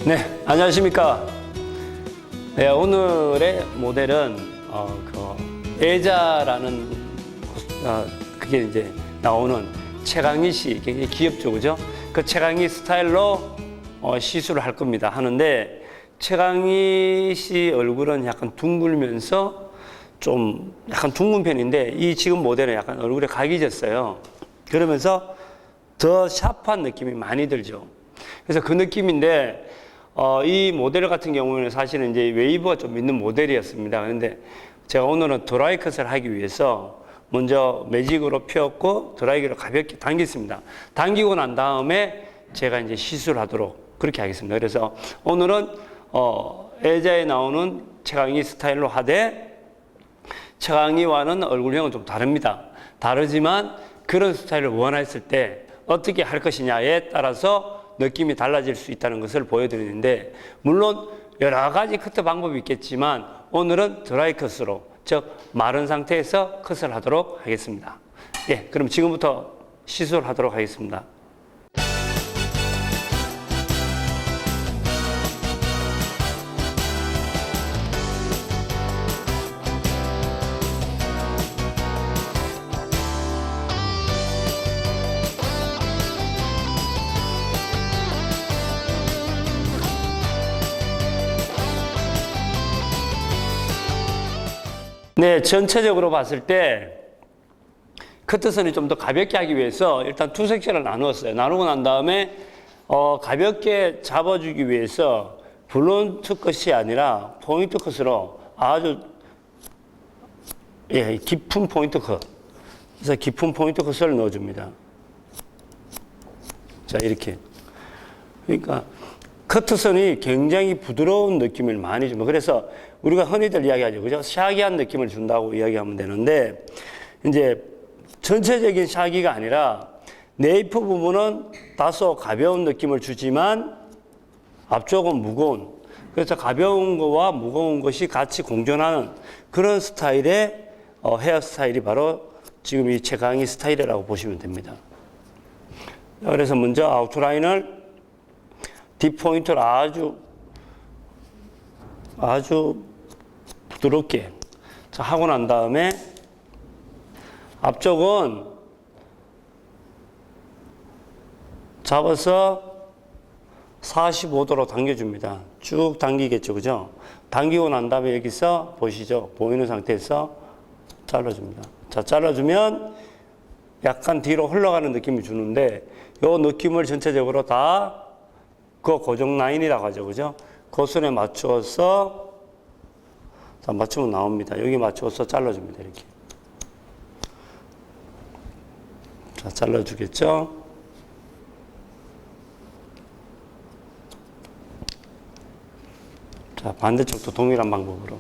네, 안녕하십니까. 네, 오늘의 모델은 애자라는 그게 이제 나오는 최강희 씨, 굉장히 귀엽죠, 그죠? 그 최강희 스타일로 시술을 할 겁니다. 하는데 최강희 씨 얼굴은 약간 둥글면서 좀 약간 둥근 편인데 이 지금 모델은 약간 얼굴에 각이 졌어요. 그러면서 더 샤프한 느낌이 많이 들죠. 그래서 그 느낌인데 이 모델 같은 경우는 사실은 이제 웨이브가 좀 있는 모델이었습니다. 그런데 제가 오늘은 드라이 컷을 하기 위해서 먼저 매직으로 펴었고 드라이기로 가볍게 당겼습니다. 당기고 난 다음에 제가 이제 시술하도록 그렇게 하겠습니다. 그래서 오늘은 애자에 나오는 최강희 스타일로 하되 최강희와는 얼굴형은 좀 다릅니다. 다르지만 그런 스타일을 원했을 때 어떻게 할 것이냐에 따라서 느낌이 달라질 수 있다는 것을 보여드리는데, 물론 여러 가지 커트 방법이 있겠지만 오늘은 드라이 컷으로, 즉 마른 상태에서 컷을 하도록 하겠습니다. 예, 그럼 지금부터 시술하도록 하겠습니다. 네, 전체적으로 봤을 때 커트선이 좀 더 가볍게 하기 위해서 일단 두 섹션을 나누었어요. 나누고 난 다음에 가볍게 잡아주기 위해서 블론트 컷이 아니라 포인트 컷으로 아주 깊은 포인트 컷. 그래서 깊은 포인트 컷을 넣어줍니다. 자, 이렇게. 그러니까 커트선이 굉장히 부드러운 느낌을 많이 줍니다. 그래서 우리가 흔히들 이야기하죠. 그죠? 샤기한 느낌을 준다고 이야기하면 되는데, 이제 전체적인 샤기가 아니라 네이프 부분은 다소 가벼운 느낌을 주지만 앞쪽은 무거운, 그래서 가벼운 거와 무거운 것이 같이 공존하는 그런 스타일의 헤어스타일이 바로 지금 이 최강희 스타일이라고 보시면 됩니다. 그래서 먼저 아웃라인을 딥포인트를 아주 부드럽게 하고 난 다음에 앞쪽은 잡아서 45도로 당겨줍니다. 쭉 당기겠죠, 그죠? 당기고 난 다음에 여기서 보시죠. 보이는 상태에서 잘라줍니다. 자, 잘라주면 약간 뒤로 흘러가는 느낌을 주는데 이 느낌을 전체적으로 다 그 고정 라인이라고 하죠, 그죠? 그 선에 맞추어서 자, 맞추면 나옵니다. 여기 맞추어서 잘라줍니다, 이렇게. 자, 잘라주겠죠? 자, 반대쪽도 동일한 방법으로.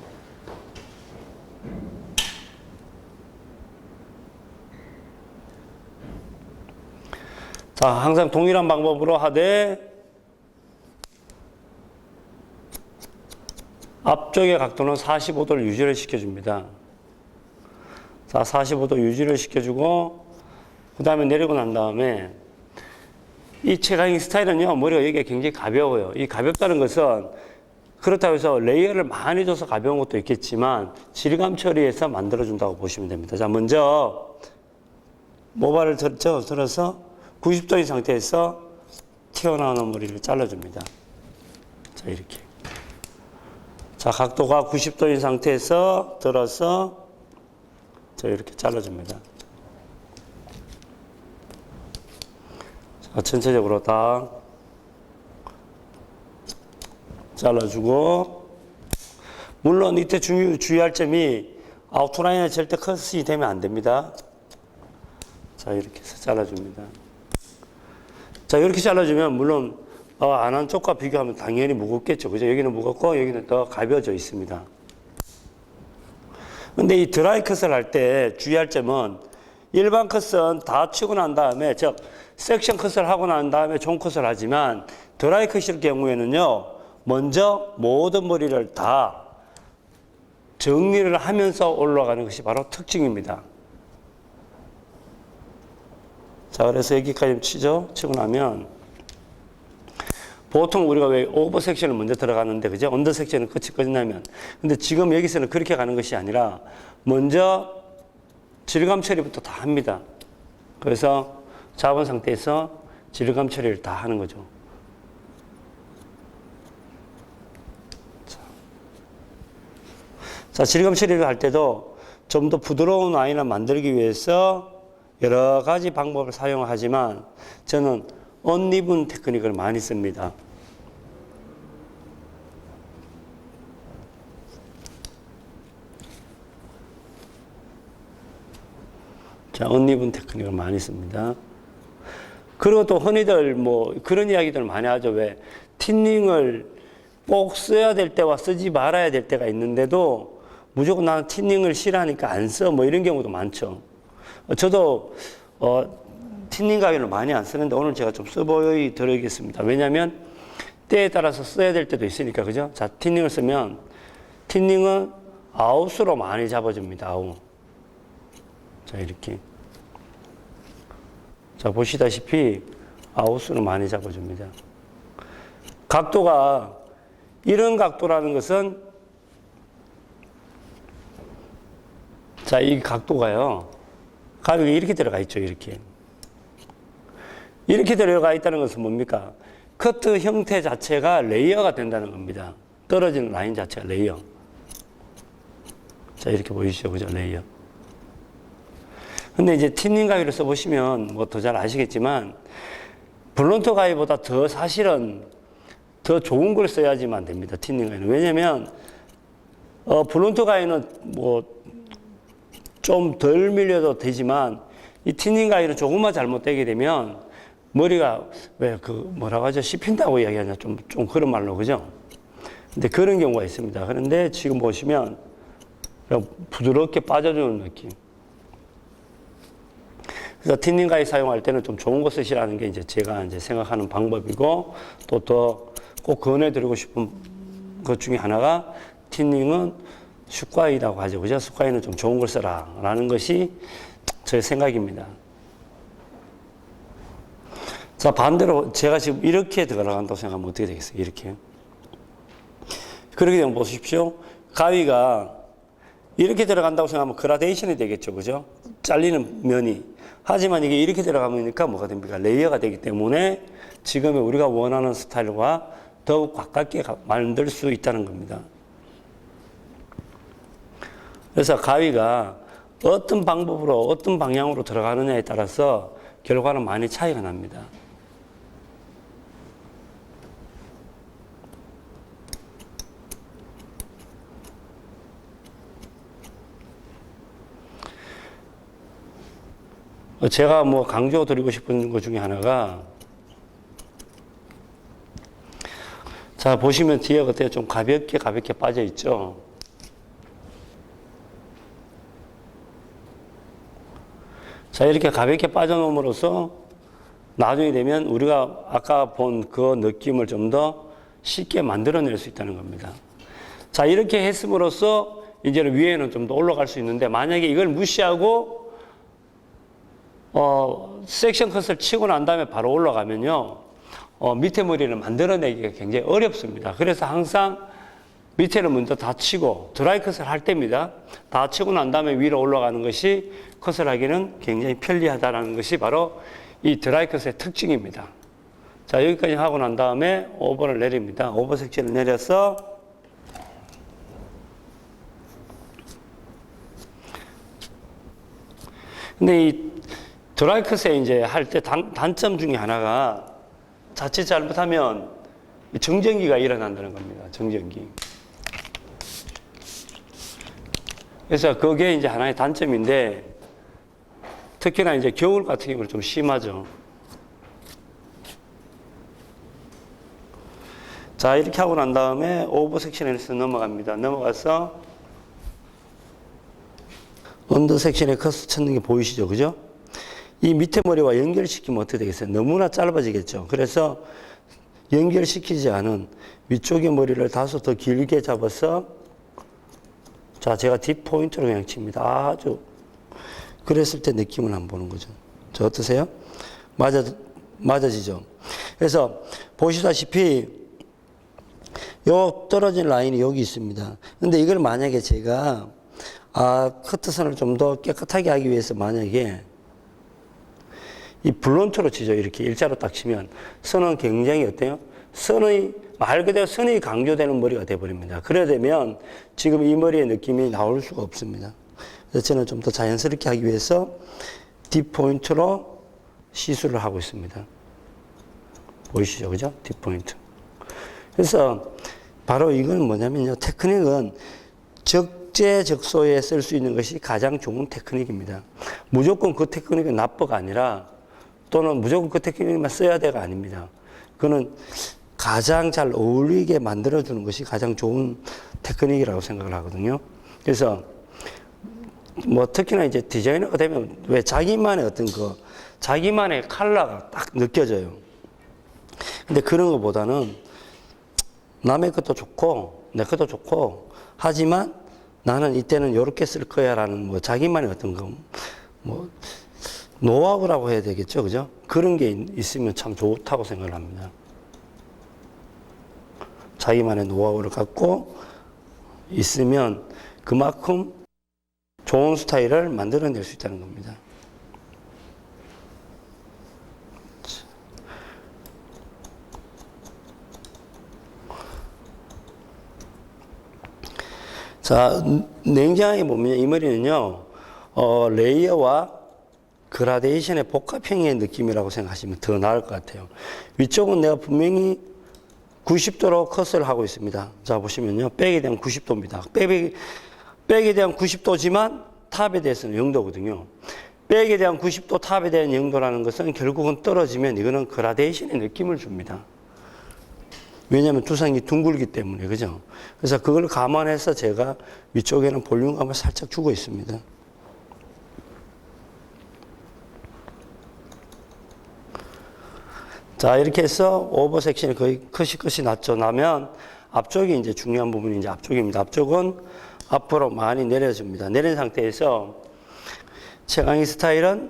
자, 항상 동일한 방법으로 하되 앞쪽의 각도는 45도를 유지를 시켜줍니다. 자, 45도 유지를 시켜주고 그 다음에 내리고 난 다음에 이 최강희 스타일은요, 머리가 여기가 굉장히 가벼워요. 이 가볍다는 것은 그렇다고 해서 레이어를 많이 줘서 가벼운 것도 있겠지만 질감 처리해서 만들어준다고 보시면 됩니다. 자, 먼저 모발을 들어서 90도인 상태에서 튀어나오는 머리를 잘라줍니다. 자, 이렇게. 자, 각도가 90도인 상태에서 들어서 자, 이렇게 잘라줍니다. 자, 전체적으로 다 잘라주고, 물론 이때 주의할 점이 아웃라인에 절대 컷이 되면 안 됩니다. 자, 이렇게 해서 잘라줍니다. 자, 이렇게 잘라주면 물론 안 한 쪽과 비교하면 당연히 무겁겠죠. 그죠? 여기는 무겁고 여기는 더 가벼워져 있습니다. 근데 이 드라이 컷을 할 때 주의할 점은 일반 컷은 다 치고 난 다음에, 즉 섹션 컷을 하고 난 다음에 종 컷을 하지만 드라이 컷일 경우에는요, 먼저 모든 머리를 다 정리를 하면서 올라가는 것이 바로 특징입니다. 자, 그래서 여기까지 치죠. 치고 나면 보통 우리가 왜 오버 섹션을 먼저 들어가는데, 그죠? 언더 섹션은 끝이 끝나면. 근데 지금 여기서는 그렇게 가는 것이 아니라 먼저 질감 처리부터 다 합니다. 그래서 잡은 상태에서 질감 처리를 다 하는 거죠. 자, 질감 처리를 할 때도 좀 더 부드러운 와인을 만들기 위해서 여러 가지 방법을 사용하지만 저는 언리븐 테크닉을 많이 씁니다. 자, 언리븐 테크닉을 많이 씁니다. 그리고 또 흔히들 뭐 그런 이야기들 많이 하죠. 왜 틴닝을 꼭 써야 될 때와 쓰지 말아야 될 때가 있는데도 무조건 나는 틴닝을 싫어하니까 안 써. 뭐 이런 경우도 많죠. 저도 틴닝 가위를 많이 안 쓰는데 오늘 제가 좀 써보여드리겠습니다. 왜냐하면 때에 따라서 써야 될 때도 있으니까, 그죠? 자, 틴닝을 쓰면 틴닝은 아웃으로 많이 잡아줍니다. 아웃. 자, 이렇게. 자, 보시다시피 아웃으로 많이 잡아줍니다. 각도가 이런 각도라는 것은, 자, 이 각도가요, 가위가 이렇게 들어가 있죠. 이렇게 들어가 있다는 것은 뭡니까? 커트 형태 자체가 레이어가 된다는 겁니다. 떨어지는 라인 자체가 레이어. 자, 이렇게 보이시죠? 그죠? 레이어. 근데 이제 틴닝 가위를 써보시면 뭐 더 잘 아시겠지만, 블론트 가위보다 더 사실은 더 좋은 걸 써야지만 됩니다. 틴닝 가위는. 왜냐면, 블론트 가위는 뭐 좀 덜 밀려도 되지만, 이 틴닝 가위는 조금만 잘못되게 되면 머리가 왜 뭐라고 하죠? 씹힌다고 이야기하냐? 좀 그런 말로, 그죠? 근데 그런 경우가 있습니다. 그런데 지금 보시면 부드럽게 빠져주는 느낌. 그래서 틴닝 가위 사용할 때는 좀 좋은 거 쓰시라는 게 이제 제가 이제 생각하는 방법이고, 또 더 꼭 권해드리고 싶은 것 중에 하나가 틴닝은 숯가위라고 하죠. 그죠? 숯가위는 좀 좋은 걸 써라. 라는 것이 제 생각입니다. 자, 반대로 제가 지금 이렇게 들어간다고 생각하면 어떻게 되겠어요? 이렇게. 그렇게 되면 보십시오. 가위가 이렇게 들어간다고 생각하면 그라데이션이 되겠죠. 그죠? 잘리는 면이. 하지만 이게 이렇게 들어가니까 뭐가 됩니까? 레이어가 되기 때문에 지금의 우리가 원하는 스타일과 더욱 가깝게 만들 수 있다는 겁니다. 그래서 가위가 어떤 방법으로, 어떤 방향으로 들어가느냐에 따라서 결과는 많이 차이가 납니다. 제가 뭐 강조드리고 싶은 것 중에 하나가, 자, 보시면 뒤에 어때요? 좀 가볍게 빠져 있죠? 자, 이렇게 가볍게 빠져놓음으로써 나중에 되면 우리가 아까 본 그 느낌을 좀 더 쉽게 만들어낼 수 있다는 겁니다. 자, 이렇게 했음으로써 이제는 위에는 좀 더 올라갈 수 있는데, 만약에 이걸 무시하고 섹션 컷을 치고 난 다음에 바로 올라가면요, 밑에 머리를 만들어내기가 굉장히 어렵습니다. 그래서 항상 밑에를 먼저 다 치고, 드라이 컷을 할 때입니다. 다 치고 난 다음에 위로 올라가는 것이 컷을 하기는 굉장히 편리하다는 것이 바로 이 드라이 컷의 특징입니다. 자, 여기까지 하고 난 다음에 오버를 내립니다. 오버 섹션을 내려서 근데 이 드라이 컷에 이제 할 때 단점 중에 하나가, 자칫 잘못하면 정전기가 일어난다는 겁니다. 정전기. 그래서 그게 이제 하나의 단점인데, 특히나 이제 겨울 같은 경우는 좀 심하죠. 자, 이렇게 하고 난 다음에 오버 섹션에서 넘어갑니다. 넘어가서 언더 섹션에 컷을 쳤는 게 보이시죠? 그죠? 이 밑에 머리와 연결시키면 어떻게 되겠어요? 너무나 짧아지겠죠. 그래서 연결시키지 않은 위쪽의 머리를 다소 더 길게 잡아서, 자, 제가 딥 포인트로 그냥 칩니다. 아주. 그랬을 때 느낌을 한번 보는 거죠. 저 어떠세요? 맞아지죠? 그래서 보시다시피 요 떨어진 라인이 여기 있습니다. 근데 이걸 만약에 제가 커트선을 좀 더 깨끗하게 하기 위해서 만약에 이 블론트로 치죠. 이렇게 일자로 딱 치면 선은 굉장히 어때요? 선의 말 그대로 선이 강조되는 머리가 돼버립니다. 그래야 되면 지금 이 머리의 느낌이 나올 수가 없습니다. 그래서 저는 좀 더 자연스럽게 하기 위해서 딥포인트로 시술을 하고 있습니다. 보이시죠? 그죠? 딥포인트. 그래서 바로 이건 뭐냐면요. 테크닉은 적재적소에 쓸 수 있는 것이 가장 좋은 테크닉입니다. 무조건 그 테크닉이 나빠가 아니라 또는 무조건 그 테크닉만 써야 돼가 아닙니다. 그거는 가장 잘 어울리게 만들어주는 것이 가장 좋은 테크닉이라고 생각을 하거든요. 그래서 뭐 특히나 이제 디자이너가 되면 왜 자기만의 어떤 자기만의 컬러가 딱 느껴져요. 근데 그런 것보다는 남의 것도 좋고 내 것도 좋고 하지만 나는 이때는 이렇게 쓸 거야라는 뭐 자기만의 어떤 뭐 노하우라고 해야 되겠죠, 그죠? 그런 게 있으면 참 좋다고 생각을 합니다. 자기만의 노하우를 갖고 있으면 그만큼 좋은 스타일을 만들어낼 수 있다는 겁니다. 자, 냉정하게 보면 이 머리는요, 레이어와 그라데이션의 복합형의 느낌이라고 생각하시면 더 나을 것 같아요. 위쪽은 내가 분명히 90도로 컷을 하고 있습니다. 자, 보시면요. 백에 대한 90도입니다. 백에 대한 90도지만 탑에 대해서는 0도거든요. 백에 대한 90도, 탑에 대한 0도라는 것은 결국은 떨어지면 이거는 그라데이션의 느낌을 줍니다. 왜냐하면 두상이 둥글기 때문에, 그죠? 그래서 그걸 감안해서 제가 위쪽에는 볼륨감을 살짝 주고 있습니다. 자, 이렇게 해서 오버 섹션이 거의 끝이 났죠. 나면 앞쪽이 이제 중요한 부분이 이제 앞쪽입니다. 앞쪽은 앞으로 많이 내려줍니다. 내린 상태에서 최강희 스타일은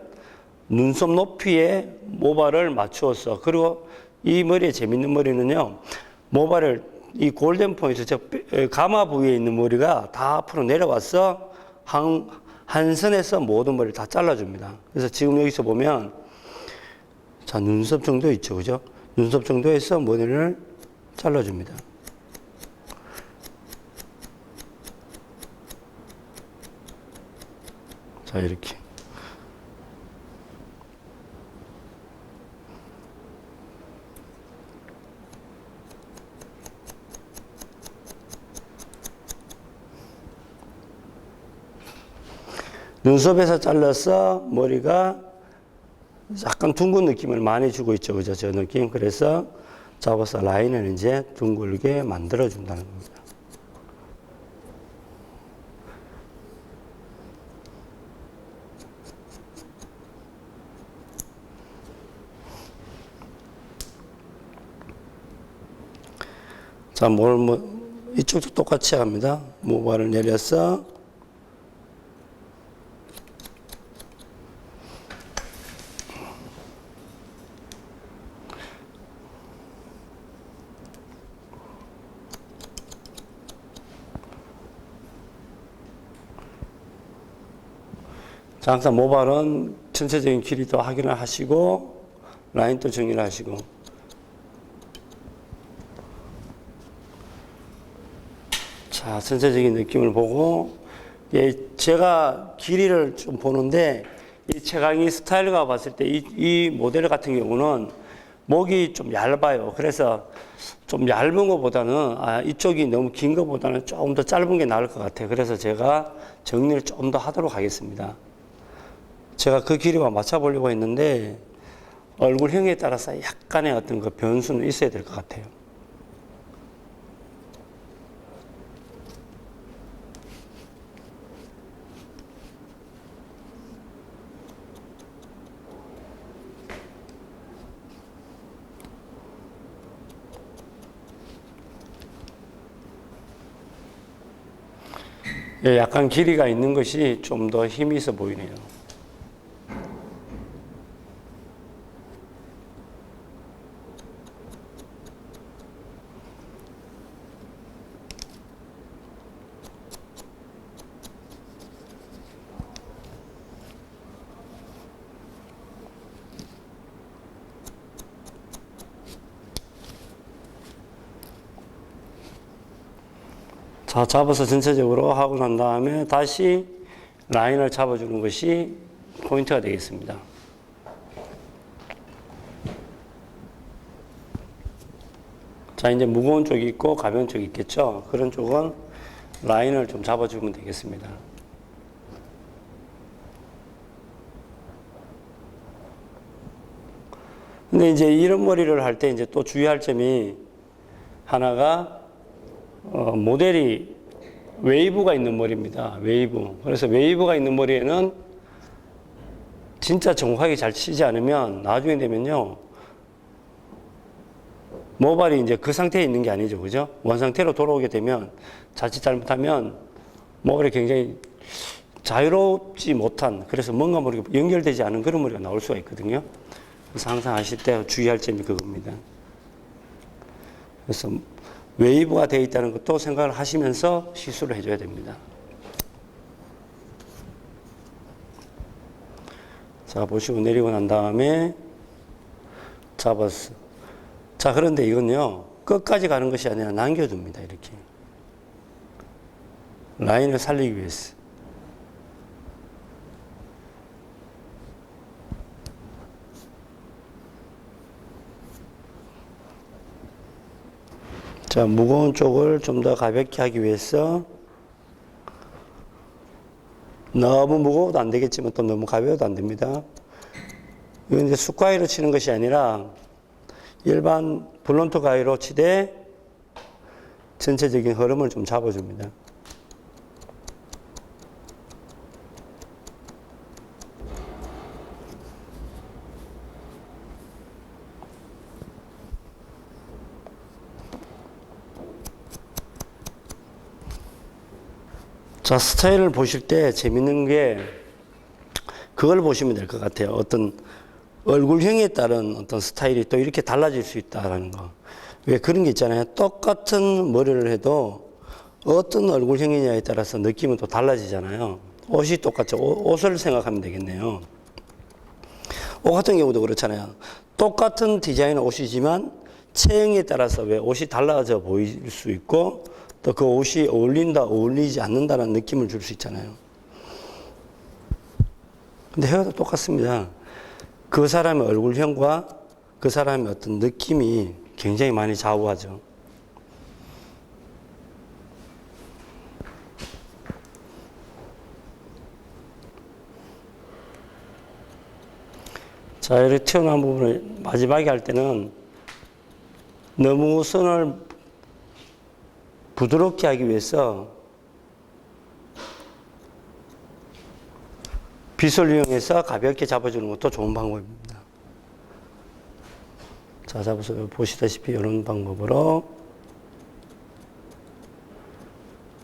눈썹 높이에 모발을 맞추어서, 그리고 이 머리의 재밌는 머리는요, 모발을 이 골든 포인트, 즉 가마 부위에 있는 머리가 다 앞으로 내려와서 한 선에서 모든 머리를 다 잘라줍니다. 그래서 지금 여기서 보면 자, 눈썹 정도 있죠, 그죠? 눈썹 정도에서 머리를 잘라줍니다. 자, 이렇게. 눈썹에서 잘라서 머리가 약간 둥근 느낌을 많이 주고 있죠. 그죠? 저 느낌. 그래서 잡아서 라인을 이제 둥글게 만들어준다는 겁니다. 자, 이쪽도 똑같이 합니다. 모발을 내려서 자, 항상 모발은 전체적인 길이도 확인을 하시고 라인도 정리를 하시고, 자, 전체적인 느낌을 보고, 제가 길이를 좀 보는데 이 최강희 스타일과 봤을 때 이 모델 같은 경우는 목이 좀 얇아요. 그래서 좀 얇은 것보다는 이쪽이 너무 긴 것보다는 조금 더 짧은 게 나을 것 같아요. 그래서 제가 정리를 좀 더 하도록 하겠습니다. 제가 그 길이와 맞춰보려고 했는데 얼굴형에 따라서 약간의 어떤 그 변수는 있어야 될 것 같아요. 약간 길이가 있는 것이 좀 더 힘이 있어 보이네요. 자, 잡아서 전체적으로 하고 난 다음에 다시 라인을 잡아주는 것이 포인트가 되겠습니다. 자, 이제 무거운 쪽이 있고 가벼운 쪽이 있겠죠. 그런 쪽은 라인을 좀 잡아주면 되겠습니다. 근데 이제 이런 머리를 할 때 이제 또 주의할 점이 하나가 모델이 웨이브가 있는 머리입니다. 웨이브. 그래서 웨이브가 있는 머리에는 진짜 정확하게 잘 치지 않으면 나중에 되면요. 모발이 이제 그 상태에 있는 게 아니죠. 그죠? 원 상태로 돌아오게 되면 자칫 잘못하면 모발이 굉장히 자유롭지 못한, 그래서 뭔가 모르게 연결되지 않은 그런 머리가 나올 수가 있거든요. 그래서 항상 하실 때 주의할 점이 그겁니다. 그래서 웨이브가 되어 있다는 것도 생각을 하시면서 시술을 해줘야 됩니다. 자, 보시고 내리고 난 다음에 잡았어. 자, 그런데 이건요, 끝까지 가는 것이 아니라 남겨둡니다. 이렇게. 라인을 살리기 위해서. 자, 무거운 쪽을 좀 더 가볍게 하기 위해서 너무 무거워도 안 되겠지만 또 너무 가벼워도 안 됩니다. 이건 이제 숫가위로 치는 것이 아니라 일반 블론트 가위로 치되 전체적인 흐름을 좀 잡아줍니다. 자, 스타일을 보실 때 재밌는 게 그걸 보시면 될 것 같아요. 어떤 얼굴형에 따른 어떤 스타일이 또 이렇게 달라질 수 있다라는 거. 왜 그런 게 있잖아요. 똑같은 머리를 해도 어떤 얼굴형이냐에 따라서 느낌은 또 달라지잖아요. 옷이 똑같죠. 옷을 생각하면 되겠네요. 옷 같은 경우도 그렇잖아요. 똑같은 디자인의 옷이지만 체형에 따라서 왜 옷이 달라져 보일 수 있고 또 그 옷이 어울린다, 어울리지 않는다는 느낌을 줄 수 있잖아요. 근데 헤어도 똑같습니다. 그 사람의 얼굴형과 그 사람의 어떤 느낌이 굉장히 많이 좌우하죠. 자, 이렇게 튀어나온 부분을 마지막에 할 때는 너무 선을 부드럽게 하기 위해서 빗을 이용해서 가볍게 잡아주는 것도 좋은 방법입니다. 자, 잡아서 보시다시피 이런 방법으로.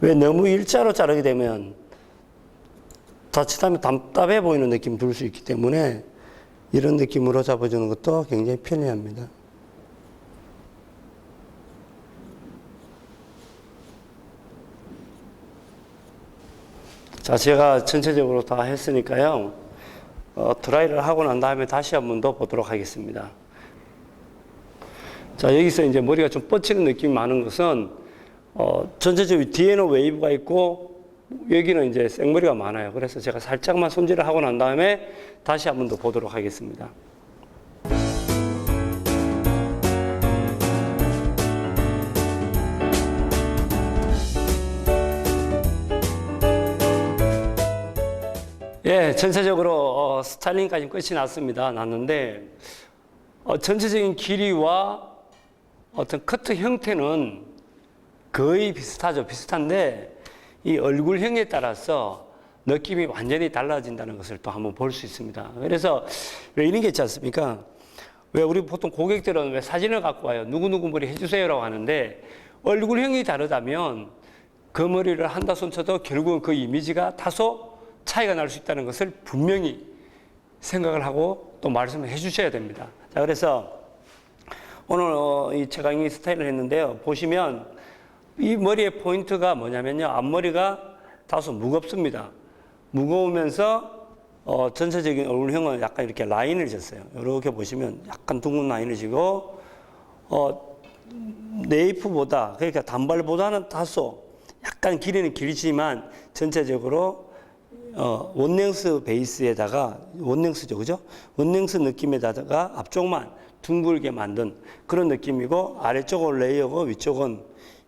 왜 너무 일자로 자르게 되면 자칫하면 답답해 보이는 느낌 들 수 있기 때문에 이런 느낌으로 잡아주는 것도 굉장히 편리합니다. 자, 제가 전체적으로 다 했으니까요. 드라이를 하고 난 다음에 다시 한 번 더 보도록 하겠습니다. 자, 여기서 이제 머리가 좀 뻗치는 느낌이 많은 것은, 전체적으로 뒤에는 웨이브가 있고, 여기는 이제 생머리가 많아요. 그래서 제가 살짝만 손질을 하고 난 다음에 다시 한 번 더 보도록 하겠습니다. 예, 전체적으로 스타일링까지 끝이 났는데 전체적인 길이와 어떤 커트 형태는 거의 비슷한데 이 얼굴형에 따라서 느낌이 완전히 달라진다는 것을 또 한번 볼 수 있습니다. 그래서 왜 이런 게 있지 않습니까? 왜 우리 보통 고객들은 왜 사진을 갖고 와요? 누구누구 머리 해주세요라고 하는데 얼굴형이 다르다면 그 머리를 한다 손쳐도 결국은 그 이미지가 다소 차이가 날 수 있다는 것을 분명히 생각을 하고 또 말씀을 해주셔야 됩니다. 자, 그래서 오늘 이 최강희 스타일을 했는데요. 보시면 이 머리의 포인트가 뭐냐면요. 앞머리가 다소 무겁습니다. 무거우면서 전체적인 얼굴형은 약간 이렇게 라인을 졌어요. 이렇게 보시면 약간 둥근 라인을 지고 네이프보다, 그러니까 단발보다는 다소 약간 길이는 길지만 전체적으로 원냉스 베이스에다가 원냉스죠, 그죠? 원냉스 느낌에다가 앞쪽만 둥글게 만든 그런 느낌이고 아래쪽은 레이어고 위쪽은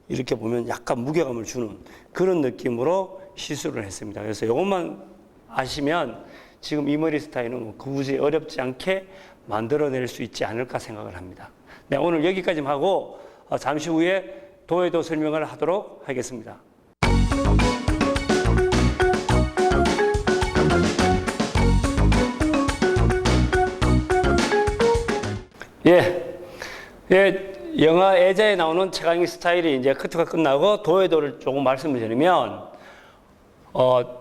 이렇게 보면 약간 무게감을 주는 그런 느낌으로 시술을 했습니다. 그래서 이것만 아시면 지금 이 머리 스타일은 굳이 어렵지 않게 만들어낼 수 있지 않을까 생각을 합니다. 네, 오늘 여기까지 하고 잠시 후에 도에도 설명을 하도록 하겠습니다. 영화 애자에 나오는 최강희 스타일이 이제 커트가 끝나고 도에도를 조금 말씀을 드리면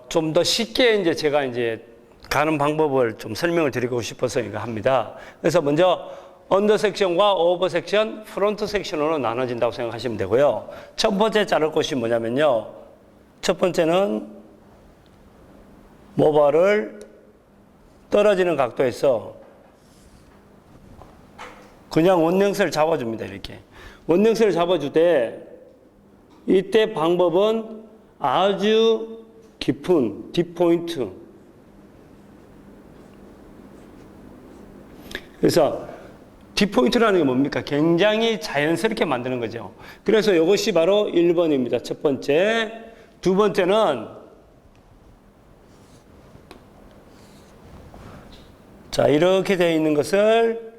좀 더 쉽게 이제 제가 이제 가는 방법을 좀 설명을 드리고 싶어서 이거 합니다. 그래서 먼저 언더 섹션과 오버 섹션, 프론트 섹션으로 나눠진다고 생각하시면 되고요. 첫 번째 자를 곳이 뭐냐면요. 첫 번째는 모발을 떨어지는 각도에서 그냥 원냉스를 잡아줍니다. 이렇게. 원냉스를 잡아줄 때 이때 방법은 아주 깊은 딥포인트. 그래서 딥포인트라는 게 뭡니까? 굉장히 자연스럽게 만드는 거죠. 그래서 이것이 바로 1번입니다. 첫 번째. 두 번째는 자, 이렇게 되어 있는 것을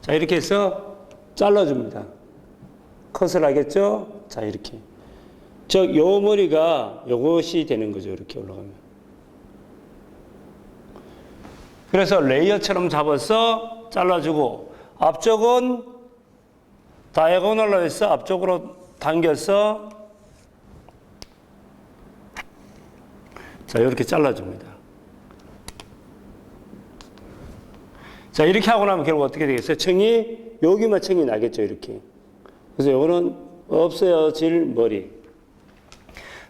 자, 이렇게 해서 잘라줍니다. 컷을 하겠죠? 자, 이렇게. 즉, 요 머리가 요것이 되는 거죠. 이렇게 올라가면. 그래서 레이어처럼 잡아서 잘라주고, 앞쪽은 다이아고널로 해서 앞쪽으로 당겨서 자, 이렇게 잘라줍니다. 자, 이렇게 하고 나면 결국 어떻게 되겠어요? 여기만 청이 나겠죠, 이렇게. 그래서 이거는 없어질 머리.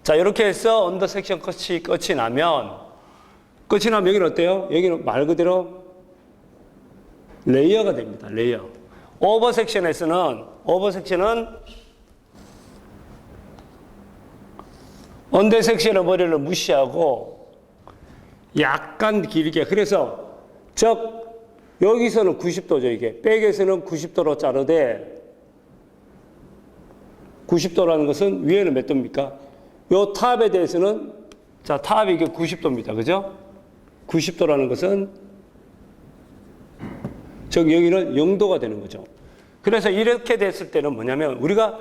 자, 이렇게 해서 언더 섹션 끝이 나면 여기는 어때요? 여기는 말 그대로 레이어가 됩니다, 레이어. 오버 섹션은 언더 섹션의 머리를 무시하고 약간 길게, 그래서 여기서는 90도죠, 이게. 백에서는 90도로 자르되, 90도라는 것은 위에는 몇 도입니까? 요 탑에 대해서는, 자, 탑이 이게 90도입니다. 그죠? 90도라는 것은, 여기는 0도가 되는 거죠. 그래서 이렇게 됐을 때는 뭐냐면, 우리가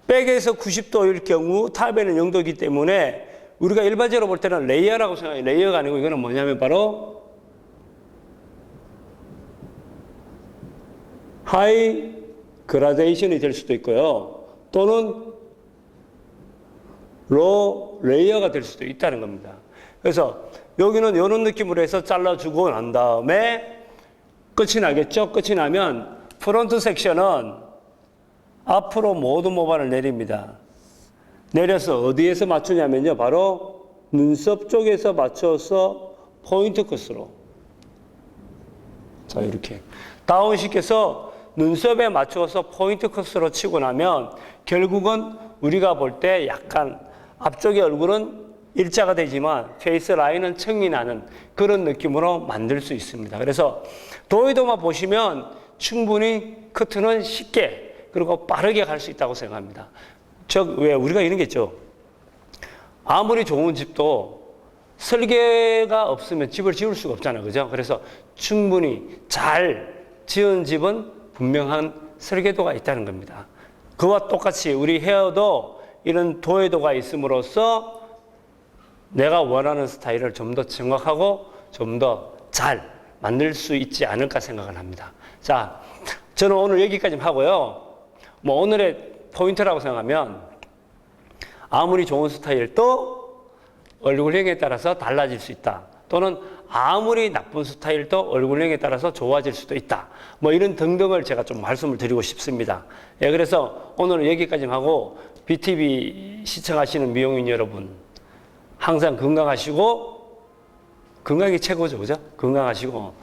백에서 90도일 경우 탑에는 0도이기 때문에, 우리가 일반적으로 볼 때는 레이어라고 생각해요. 레이어가 아니고 이거는 뭐냐면 바로, 하이 그라데이션이 될 수도 있고요. 또는 로 레이어가 될 수도 있다는 겁니다. 그래서 여기는 이런 느낌으로 해서 잘라주고 난 다음에 끝이 나겠죠? 끝이 나면 프론트 섹션은 앞으로 모든 모발을 내립니다. 내려서 어디에서 맞추냐면요. 바로 눈썹 쪽에서 맞춰서 포인트 컷으로. 자, 이렇게. 다운시켜서 눈썹에 맞춰서 포인트 컷으로 치고 나면 결국은 우리가 볼 때 약간 앞쪽의 얼굴은 일자가 되지만 페이스 라인은 청이 나는 그런 느낌으로 만들 수 있습니다. 그래서 도에도만 보시면 충분히 커트는 쉽게 그리고 빠르게 갈 수 있다고 생각합니다. 왜 우리가 이런 게 있죠. 아무리 좋은 집도 설계가 없으면 집을 지을 수가 없잖아요. 그죠? 그래서 충분히 잘 지은 집은 분명한 설계도가 있다는 겁니다. 그와 똑같이 우리 헤어도 이런 도에도가 있음으로써 내가 원하는 스타일을 좀 더 정확하고 좀 더 잘 만들 수 있지 않을까 생각을 합니다. 자, 저는 오늘 여기까지 하고요. 오늘의 포인트라고 생각하면 아무리 좋은 스타일도 얼굴형에 따라서 달라질 수 있다. 또는 아무리 나쁜 스타일도 얼굴형에 따라서 좋아질 수도 있다. 이런 등등을 제가 좀 말씀을 드리고 싶습니다. 예, 그래서 오늘은 여기까지 하고 BTV 시청하시는 미용인 여러분 항상 건강하시고 건강이 최고죠. 그죠? 건강하시고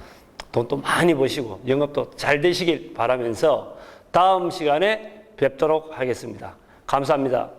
돈도 많이 버시고 영업도 잘 되시길 바라면서 다음 시간에 뵙도록 하겠습니다. 감사합니다.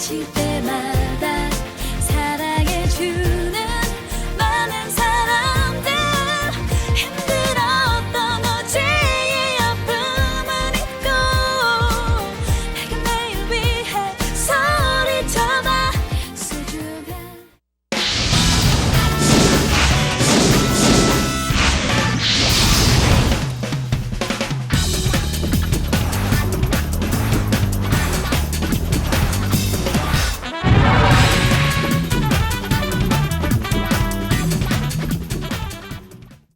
칠 때